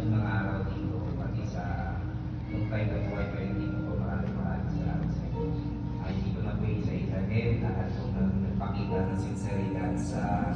ng mga araw dito, pati sa nung time na buhay ko yung dito ko, maraming salamat sa inyo. Ay, hindi ko na po isa-isa din, lahat po nagpakita ng sinseridad sa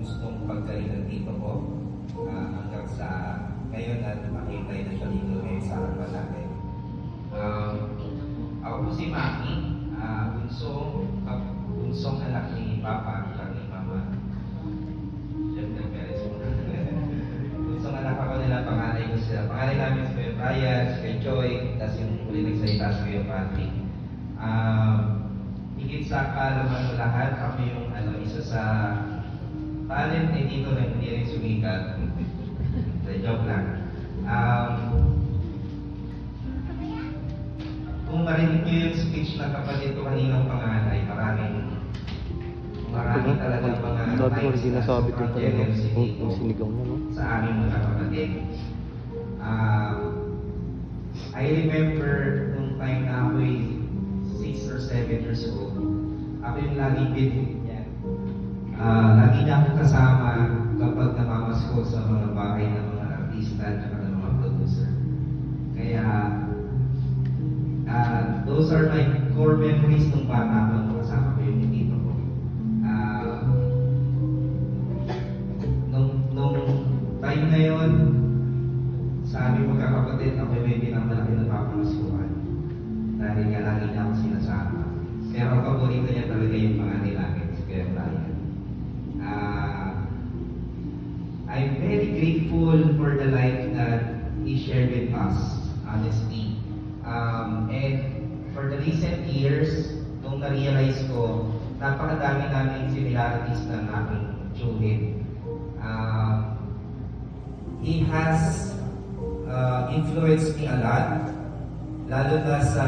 gustong paggalingan dito ko, hanggang sa ngayon na makita na siya dito ngayon sa harapan natin. Ako po si Maki, bunsong anak ni Papa at ni Mama. Siyempre, parents mo. Bunsong anak ako nila, panganay ko sila. Panganay namin si Kuya Brian, si Kuya Joy, tapos yung huli nagsalita si Kuya Patrick. Higit sa kalaman mo lahat, ako yung isa sa talent na dito na hindi rin sumikat. Joke lang. Kung marinig niyo yung speech ng kapatid ko kaninang panganay, marami talaga mga Dati ko sinasabi ko pala generosity kung sinigaw niya, no? sa aming mga kapatid. I remember nung time na ako'y 6 or 7 years old, ako yung laging bibig niya. Lagi niya akong kasama kapag namamasko sa mga bahay ng mga artista at ng mga producer. Kaya, those are my core memories nung bata ko nung kasama ko yung tito ko. Nung time na yun, sa aming magkakapatid, ako may pinakamalaki na papamaskuhan. Dahil nga lagi niya ako sinasama. Pero ang paborito niya talaga yung panganay namin, si Kuya Brian. I'm very grateful for the life that he shared with us, honestly. And for the recent years, nung na-realize ko, napakadami namin similarities ng aking tiyuhin. He has influenced me a lot, lalo na sa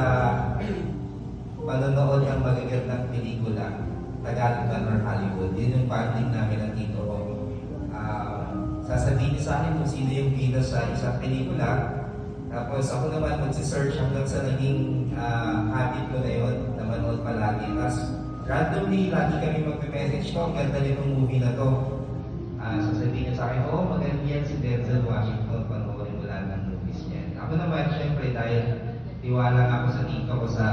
panonood ng magagandang pelikula, Tagalog or Hollywood. Yun yung bonding namin ng tito ko. Sasabihin niyo sa akin kung sino yung bida sa isang pelikula. Tapos ako naman magsisearch hanggang sa naging habit ko na yun, na manood palagi. Tapos randomly, lagi kami magpe-message ko, ang ganda nitong movie na to. Sasabihin niya sa akin, oh, maganda yan si Denzel Washington, panoorin mo lahat ng movies niya. Ako naman, syempre, dahil tiwala nga ako sa tito ko, sa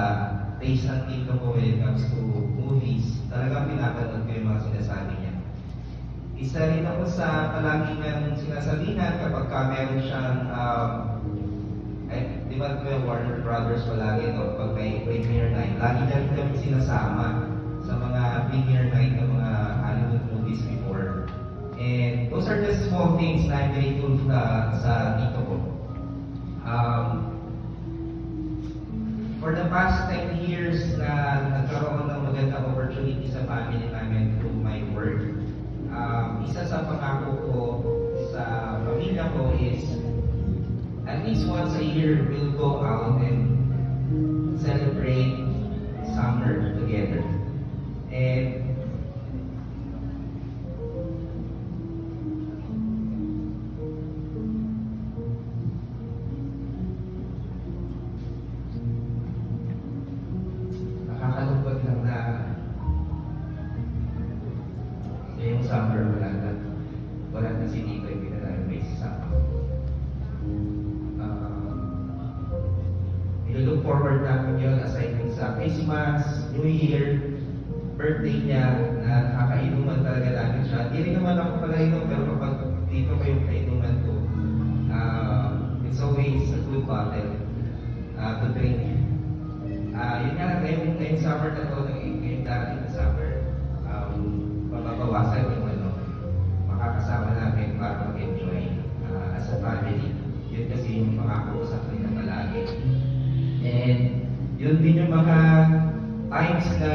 taste ng tito ko when it comes to movies, talagang pinapanood ko yung mga sinasabi niya. Isa rin ako sa palagi niyang sinasabihan kapag meron siyang di ba ko yung Warner Brothers palagi no? Pag may premiere night, lagi niya kami sinasama sa mga premiere night ng mga Hollywood movies before. And those are just small things na I'm grateful sa tito ko. For the past 10 years na nagkaroon ng magandang opportunity sa family namin through my work, isa sa pangako ko sa pamilya ko is at least once a year we'll go out and celebrate summer together. And nakakalungkot lang na ngayong summer wala na si Tito yung pinalayo may sasama. Look forward namin yun aside sa Christmas, New Year, birthday niya, na nakakainuman talaga namin siya. Hindi rin naman ako palainom, pero kapag dito ko yung kainuman ko, it's always a good bottle to drink. Yun nga, ngayong summer na to, ngayong darating na summer, mababawasan yung makakasama namin para mag-enjoy as a family. Yun kasi yung makakausap nila palagi. And yun din yung mga times na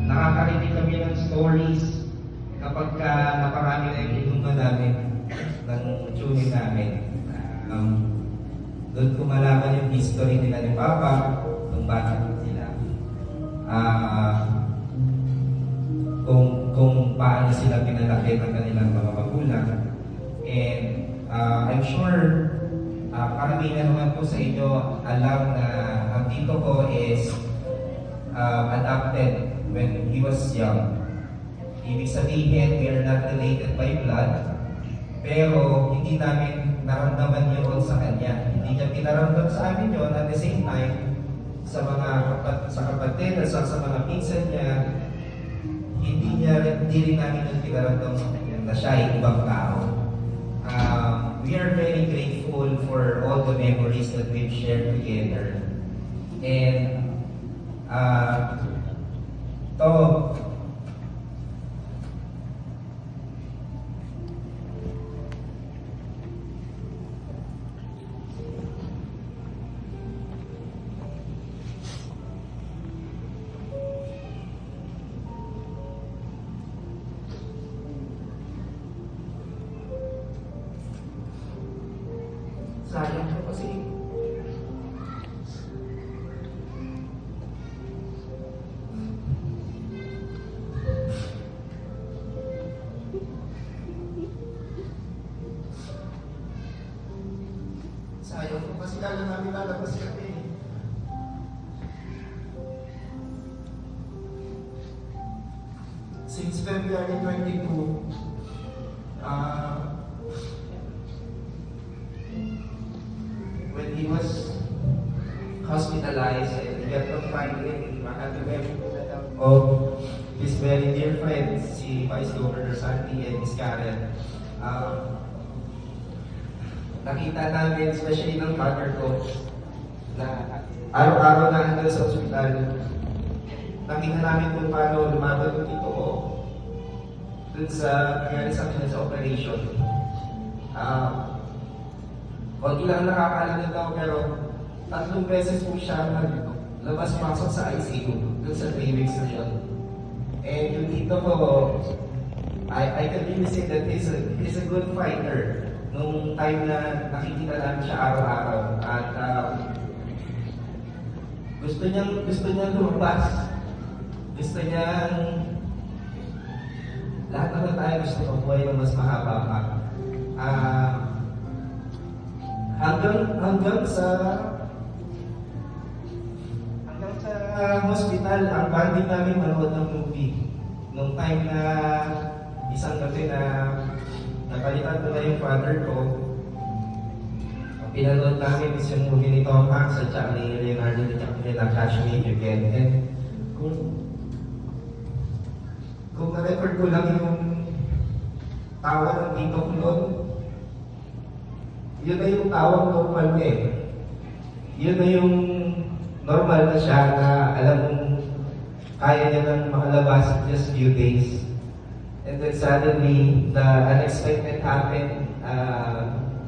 nakakarinig kami ng stories kapag naparami na yung inuman namin ng tuning namin. Doon ko malaman yung history nila ni Papa nung bata sila. Kung paano sila pinalaki ng kanilang mga magulang. And I'm sure karamihan naman po sa inyo alam na ang tito ko is adopted when he was young. Ibig sabihin, we are not related by blood, Pero hindi namin naramdaman yun sa kanya. Hindi niya pinaramdam sa amin yun. At the same time, sa kapatid at sa mga pinsan niya, hindi rin namin yung pinaramdam sa kanya na siya ay ibang tao. We are very grateful for all the memories that we've shared together. And to sayang ko kasi kala namin lalabas kami. Since February 22, when he was hospitalized and he got confined in Makatubem of his very dear friends, si Vice Governor Santi and Ms. Karen. Nakita namin, especially ng mother ko, na araw-araw na hanggang sa ospital, nakita namin kung paano lumaban yung tito ko dun sa nangyari sa akin sa operation. Konti lang nakakaalam nito, pero 3 beses po siya labas-pasok sa ICU dun sa 3 weeks na yun. And yung tito ko, I can really say that he's a good fighter nung time na nakikita namin siya araw-araw. At gusto niyang lumabas. Gusto niyang lahat naman tayo gusto mabuhay ng mas mahaba pa. Hanggang sa hospital, ang banding namin manood ng movie. Nung time na isang gabi na napalitan ko na yung father ko, ang pinanood namin is yung movie ni Tom Hanks at saka ni Leonardo DiCaprio na Catch Me If You Can. And kung na-record ko lang yung tawa ng tito ko noon, yun na yung tawang normal niya eh. Yun na yung normal na siya na alam mong kaya niya nang makalabas in just few days. And then suddenly, the unexpected happened.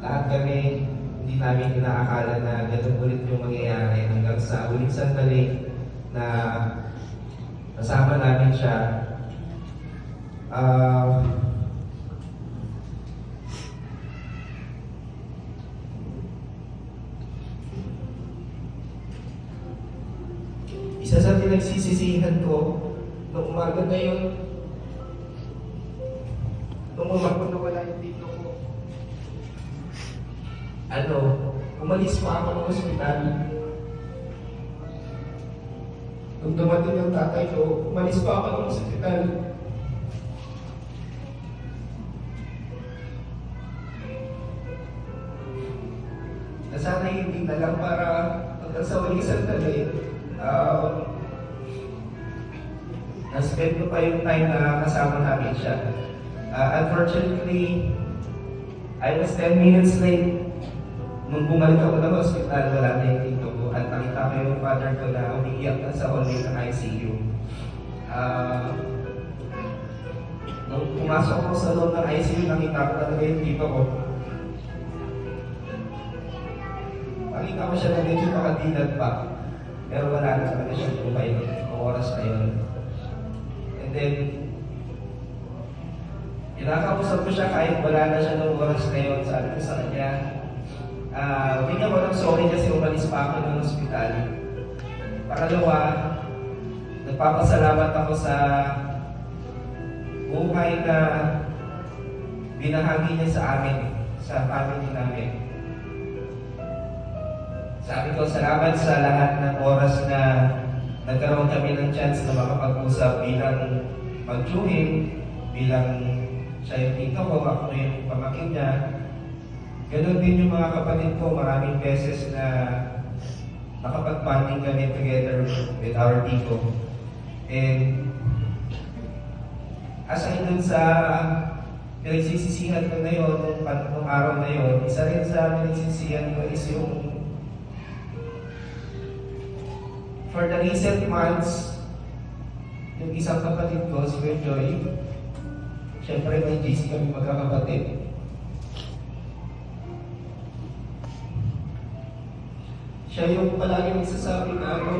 Lahat kami, hindi namin inaakala na ganun ulit yung mangyayari hanggang sa ulit sandali na kasama namin siya. Isa sa pinagsisisihan ko, nung umaga na yun, nung umaga na wala yung dito ko, umalis pa ako ng ospital. Nung dumating yung tatay ko, umalis pa ako ng ospital. Nasanay hindi na lang para hanggang sa waling sandali. Na-spend ko pa yung time na kasama namin siya. Unfortunately, I was 10 minutes late. Nung bumalik ako ng hospital, wala na yung tito ko. At nakita ko yung father ko na umiiyak na sa hallway ng ICU. Nung pumasok ko sa loob ng ICU, nakita ko talaga yung tito ko. Nakita ko siya na medyo nakadinad pa. Pero wala na talaga siya buhay ng oras na yun. And then, kinakausap ko siya kahit wala na siya ng oras na yun. Sabi ko sa kanya, bigyan ko ng sorry kasi umalis pa ako ng ospital. Pangalawa, nagpapasalamat ako sa buhay na binahagi niya sa amin, sa family namin. Sabi ko, salamat sa lahat ng oras na nagkaroon kami ng chance na makapag-usap bilang magtsuhin, bilang Siya yung tito ko, ako yung pamangkin niya. Ganon din yung mga kapatid ko, maraming beses na nakapag-bonding kami together with our tito. And aside dun sa pinagsisisihan ko na yun, nung araw na yun, isa rin sa pinagsisisihan ko is yung for the recent months, yung isang kapatid ko, si Kuya Joy, syempre may GC kami magkakapatid. Siya yung palagi nagsasabi na ako,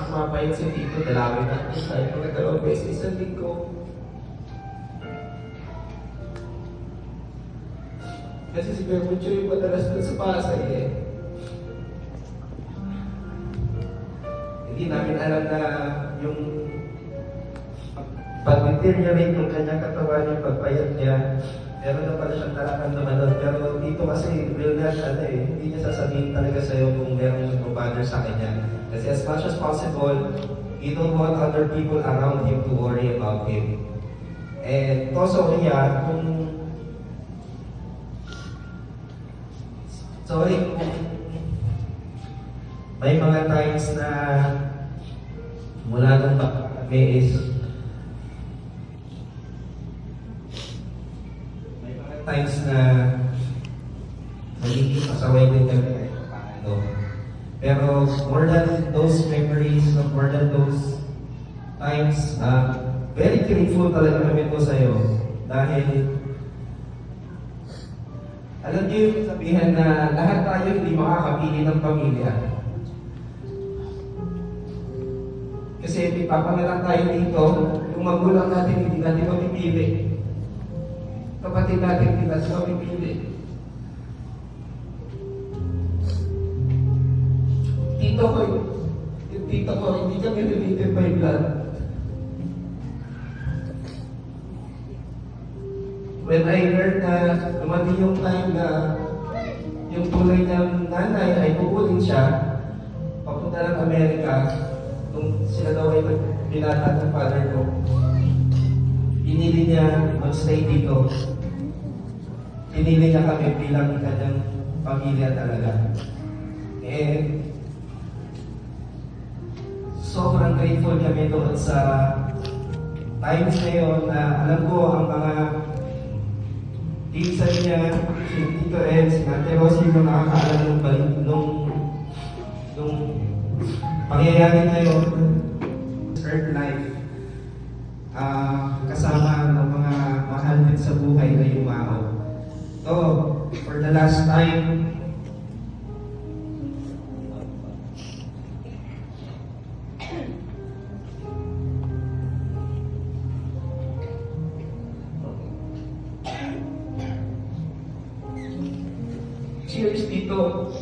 mapayat si Tito, dalawin natin tayo kung nagkaroon beses sa linggo. Kasi si Kuya Mucho yung madalas doon sa Pasay eh. Hindi namin alam na yung pag-deteriorate ng kanyang katawan, yung pagpayat niya, meron na pala siyang nararamdaman doon. Pero dito kasi, real na hindi niya sasabihin talaga sa'yo kung meron yung bother sa kanya. Kasi as much as possible, you don't want other people around him to worry about him. And also, kung may mga times na mula nung kami is may mga times na magiging pasaway din kami kahit paano. Pero more than those memories, more than those times, very grateful talaga kami po sa'yo. Dahil alam niyo yung sabihan na lahat tayo hindi makakapili ng pamilya. Kasi ipapangalan tayo dito, yung magulang natin hindi natin mapipili. Kapatid natin hindi natin mapipili. Yung tito ko, hindi kami related by blood. When I heard na dumating yung time na yung tunay ng nanay ay kukulin siya, papunta ng Amerika, nung sila daw ay binata ng father ko, pinili niya mag-stay dito. Pinili niya kami bilang kanyang pamilya talaga. And sobrang grateful kami doon sa times na yun na alam ko ang mga pinsan niya, si Tito Ed, si Ate Rosie, yung nakakaalam nung pangyayari na yun, earth life, kasama ng mga mahal din sa buhay na yumao. So, for the last time, cheers, Tito.